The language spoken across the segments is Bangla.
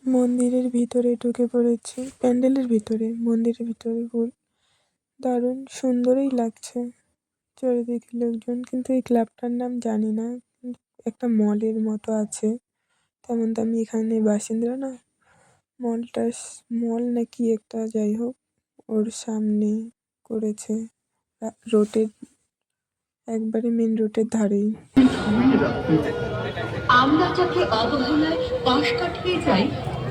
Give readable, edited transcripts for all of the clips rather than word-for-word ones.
মন্দিরের ভিতরে ঢুকে পড়েছি, প্যান্ডেলের ভিতরে, মন্দিরের ভিতরে দারুণ সুন্দরই লাগছে। চারিদিকে লোকজন, কিন্তু এই ক্লাবটার নাম জানি না। একটা মলের মতো আছে, তেমন তো আমি এখানে বাসিন্দা না। মলটা মল না কি একটা, যাই হোক ওর সামনে করেছে, রোডের একবারে মেন রোডের ধারেই। আমরা যাকে অবহেলায় পাশ কাটিয়ে যাই,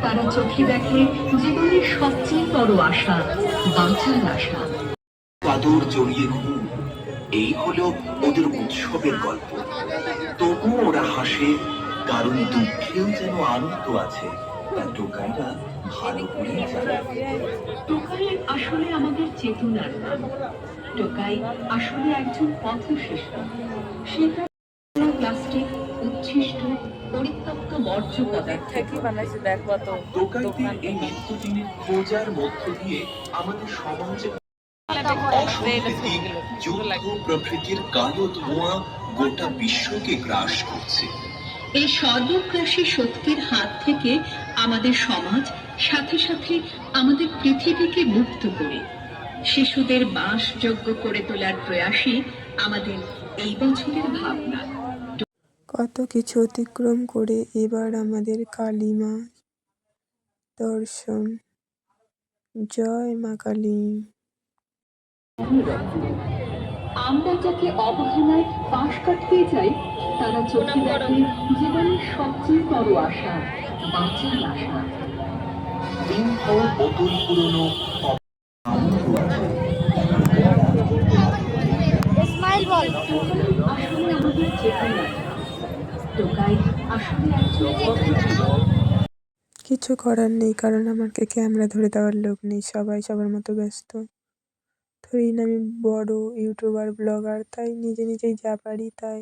তারা চোখে দেখে জীবনের সবচেয়ে বড় আশা, বাঁচার আশা। চাদর জড়িয়ে ঘুম, এই হলো ওদের উৎসবের গল্প। তবুও ওরা হাসে, কারণ দুঃখেও যেন আনন্দ আছে। তা টোকাইরা ভালো করেই জানে। টোকাই আসলে আমাদের চেতনার নাম। টোকাই আসলে একজন পথশিশু। সেটা প্লাস্টিক, উচ্ছিষ্ট, পরিত্যক্ত বর্জ্য পদার্থ বানাইছে। দেখো তো টোকাইদের এই নিত্যদিনের খোঁজার মধ্য দিয়ে আমাদের সমাজে প্রকৃতির কালো ধোঁয়া গোটা বিশ্বকে গ্রাস করছে। এই সর্বগ্রাসী শক্তির হাত থেকে আমাদের সমাজ, সাথে সাথে আমাদের পৃথিবীকে মুক্ত করে শিশুদের বাসযোগ্য করে তোলার প্রয়াসই আমাদের এই বছরের ভাবনা। কত কিছু অতিক্রম করে এবার আমাদের কালী মা দর্শন। জয় মা কালী। আমরা যাকে অবহেলায় পাশ কাটিয়ে যাই, তারা চোখে দেখে জীবনের সবচেয়ে বড় আশা, বাঁচার আশা। বোতল পুরনো আসলে আমাদের চেতনা। টোকাই আসলে একজন কিছু করার নেই, কারণ আমাকে ক্যামেরা ধরে দেওয়ার লোক নেই, সবাই সবার মতো ব্যস্ত। ধরি না আমি বড় ইউটিউবার ব্লগার, তাই নিজে নিজেই যা পারি তাই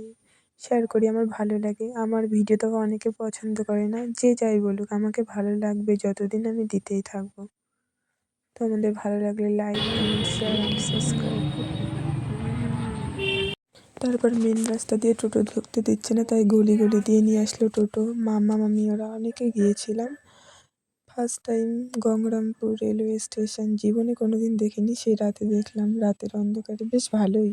শেয়ার করি। আমার ভালো লাগে, আমার ভিডিও তো অনেকে পছন্দ করে না, যে যাই বলুক আমাকে ভালো লাগবে যতদিন আমি দিতেই থাকবো। তো আমাদের ভালো লাগলে like, comment, share and subscribe করুন। তারপর মেন রাস্তা দিয়ে টোটো ঢুকতে দিচ্ছে না, তাই গলি গলি দিয়ে নিয়ে আসলো টোটো। মামা মামি ওরা অনেকে গিয়েছিলাম। First time Gangarampur railway station, জীবনে কোনোদিন দেখিনি, সেই রাতে দেখলাম, রাতের অন্ধকারে বেশ ভালোই।